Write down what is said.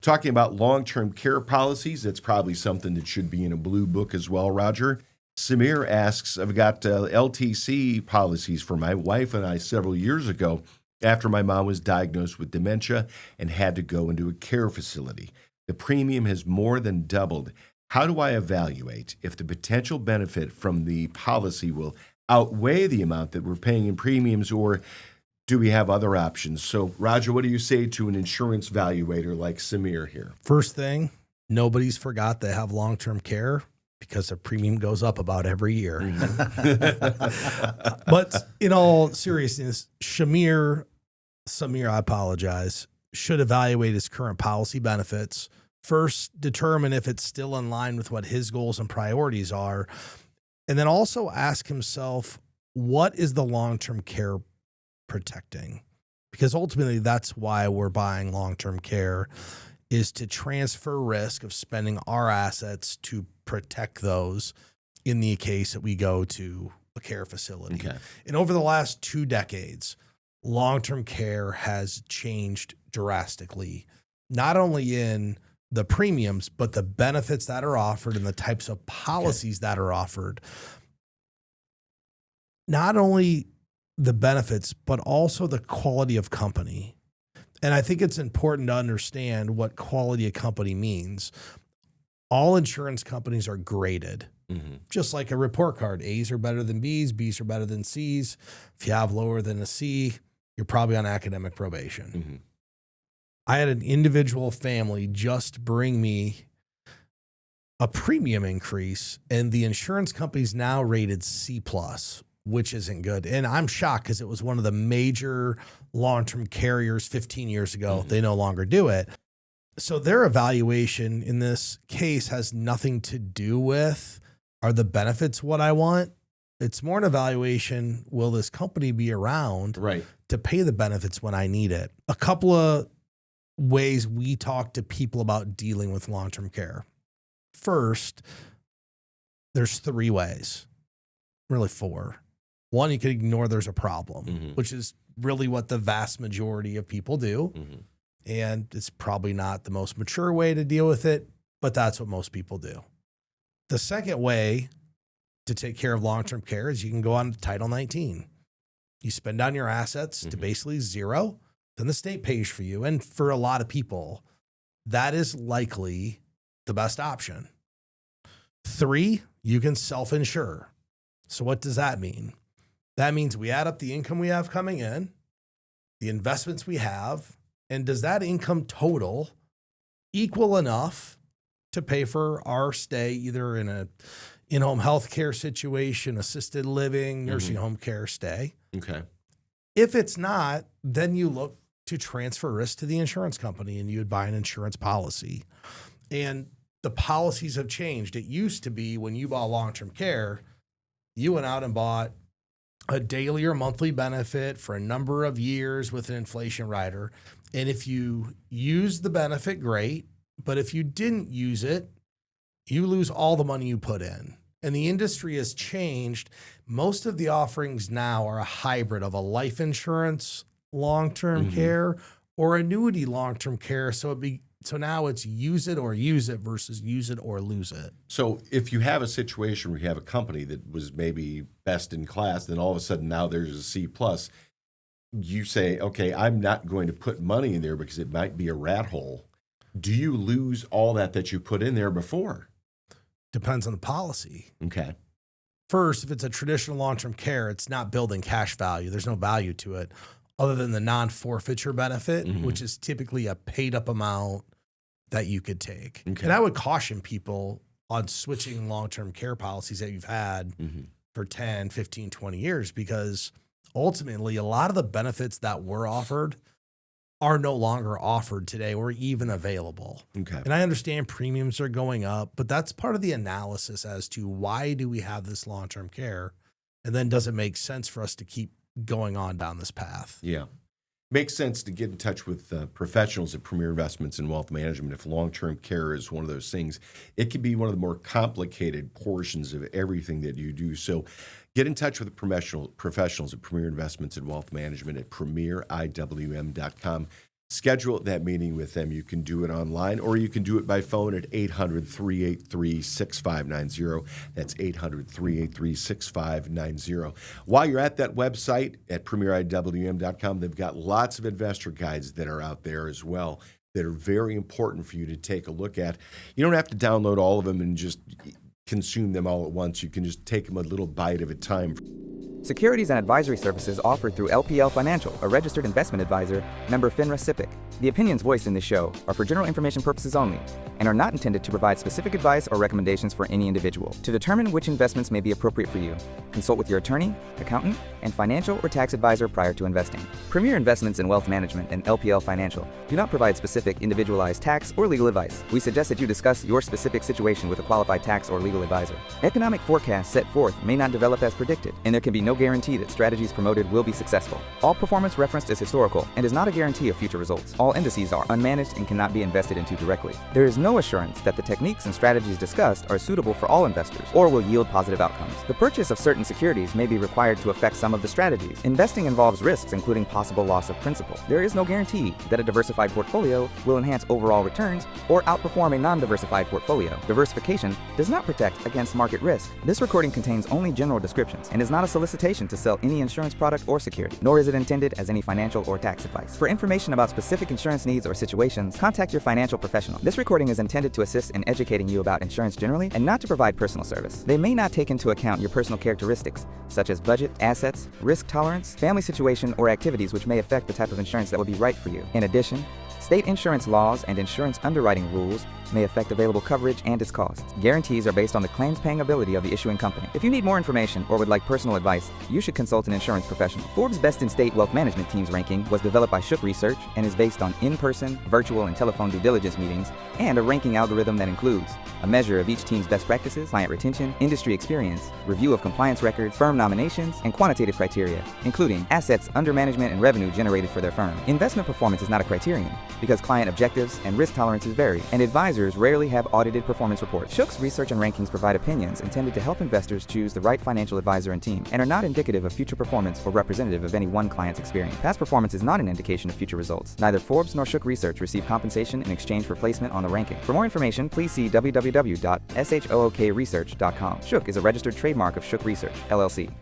Talking about long-term care policies, that's probably something that should be in a blue book as well, Roger. Samir asks, I've got LTC policies for my wife and I several years ago after my mom was diagnosed with dementia and had to go into a care facility. The premium has more than doubled. How do I evaluate if the potential benefit from the policy will outweigh the amount that we're paying in premiums, or do we have other options? So, Roger, what do you say to an insurance valuator like Samir here? First thing, nobody's forgot they have long-term care because the premium goes up about every year. But in all seriousness, Samir, I apologize, should evaluate his current policy benefits. First, determine if it's still in line with what his goals and priorities are. And then also ask himself, what is the long-term care protecting? Because ultimately that's why we're buying long-term care, is to transfer risk of spending our assets to protect those in the case that we go to a care facility. Okay. And over the last 2 decades, long-term care has changed drastically, not only in the premiums, but the benefits that are offered and the types of policies that are offered. Not only the benefits, but also the quality of company. And I think it's important to understand what quality of company means. All insurance companies are graded, just like a report card. A's are better than B's, B's are better than C's. If you have lower than a C, you're probably on academic probation. I had an individual family just bring me a premium increase, and the insurance company's now rated C+, which isn't good. And I'm shocked because it was one of the major long-term carriers 15 years ago. They no longer do it. So their evaluation in this case has nothing to do with, are the benefits what I want? It's more an evaluation, will this company be around to pay the benefits when I need it? A couple of ways we talk to people about dealing with long-term care. First, there's 3 ways, really 4. One, you could ignore there's a problem, which is really what the vast majority of people do. And it's probably not the most mature way to deal with it, but that's what most people do. The second way to take care of long-term care is you can go on to Title 19. You spend down your assets to basically zero, then the state pays for you. And for a lot of people, that is likely the best option. 3, you can self-insure. So what does that mean? That means we add up the income we have coming in, the investments we have, and does that income total equal enough to pay for our stay, either in a in-home healthcare situation, assisted living, nursing home care stay? Okay. If it's not, then you look to transfer risk to the insurance company and you would buy an insurance policy. And the policies have changed. It used to be when you bought long-term care, you went out and bought a daily or monthly benefit for a number of years with an inflation rider. And if you use the benefit, great. But if you didn't use it, you lose all the money you put in. And the industry has changed. Most of the offerings now are a hybrid of a life insurance long-term care or annuity long-term care. So now it's use it or use it versus use it or lose it. So if you have a situation where you have a company that was maybe best in class, then all of a sudden now there's a C+, you say, okay, I'm not going to put money in there because it might be a rat hole. Do you lose all that you put in there before? Depends on the policy. Okay. First, if it's a traditional long-term care, it's not building cash value. There's no value to it other than the non-forfeiture benefit, which is typically a paid-up amount that you could take. Okay. And I would caution people on switching long-term care policies that you've had for 10, 15, 20 years, because ultimately a lot of the benefits that were offered are no longer offered today or even available. Okay. And I understand premiums are going up, but that's part of the analysis as to why do we have this long-term care? And then does it make sense for us to keep going on down this path? Yeah. Makes sense to get in touch with professionals at Premier Investments in Wealth Management if long-term care is one of those things. It can be one of the more complicated portions of everything that you do. So get in touch with the professionals at Premier Investments in Wealth Management at premieriwm.com. schedule that meeting with them. You can do it online, or you can do it by phone at 800-383-6590. That's 800-383-6590. While you're at that website at premieriwm.com, they've got lots of investor guides that are out there as well that are very important for you to take a look at. You don't have to download all of them and just consume them all at once. You can just take them a little bite at a time. Securities and advisory services offered through LPL Financial, a registered investment advisor, member FINRA SIPC. The opinions voiced in this show are for general information purposes only and are not intended to provide specific advice or recommendations for any individual. To determine which investments may be appropriate for you, consult with your attorney, accountant, and financial or tax advisor prior to investing. Premier Investments in Wealth Management and LPL Financial do not provide specific individualized tax or legal advice. We suggest that you discuss your specific situation with a qualified tax or legal advisor. Economic forecasts set forth may not develop as predicted, and there can be no guarantee that strategies promoted will be successful. All performance referenced is historical and is not a guarantee of future results. All indices are unmanaged and cannot be invested into directly. There is no assurance that the techniques and strategies discussed are suitable for all investors or will yield positive outcomes. The purchase of certain securities may be required to affect some of the strategies. Investing involves risks, including possible loss of principal. There is no guarantee that a diversified portfolio will enhance overall returns or outperform a non-diversified portfolio. Diversification does not protect against market risk. This recording contains only general descriptions and is not a solicitation to sell any insurance product or security, nor is it intended as any financial or tax advice. For information about specific insurance needs or situations, contact your financial professional. This recording is intended to assist in educating you about insurance generally and not to provide personal service. They may not take into account your personal characteristics, such as budget, assets, risk tolerance, family situation, or activities which may affect the type of insurance that will be right for you. In addition, state insurance laws and insurance underwriting rules may affect available coverage and its costs. Guarantees are based on the claims-paying ability of the issuing company. If you need more information or would like personal advice, you should consult an insurance professional. Forbes' Best in State Wealth Management Teams ranking was developed by Shook Research and is based on in-person, virtual, and telephone due diligence meetings and a ranking algorithm that includes a measure of each team's best practices, client retention, industry experience, review of compliance records, firm nominations, and quantitative criteria, including assets under management and revenue generated for their firm. Investment performance is not a criterion because client objectives and risk tolerances vary, and advisors rarely have audited performance reports. Shook's research and rankings provide opinions intended to help investors choose the right financial advisor and team, and are not indicative of future performance or representative of any one client's experience. Past performance is not an indication of future results. Neither Forbes nor Shook Research receive compensation in exchange for placement on the ranking. For more information, please see www.shookresearch.com. Shook is a registered trademark of Shook Research, LLC.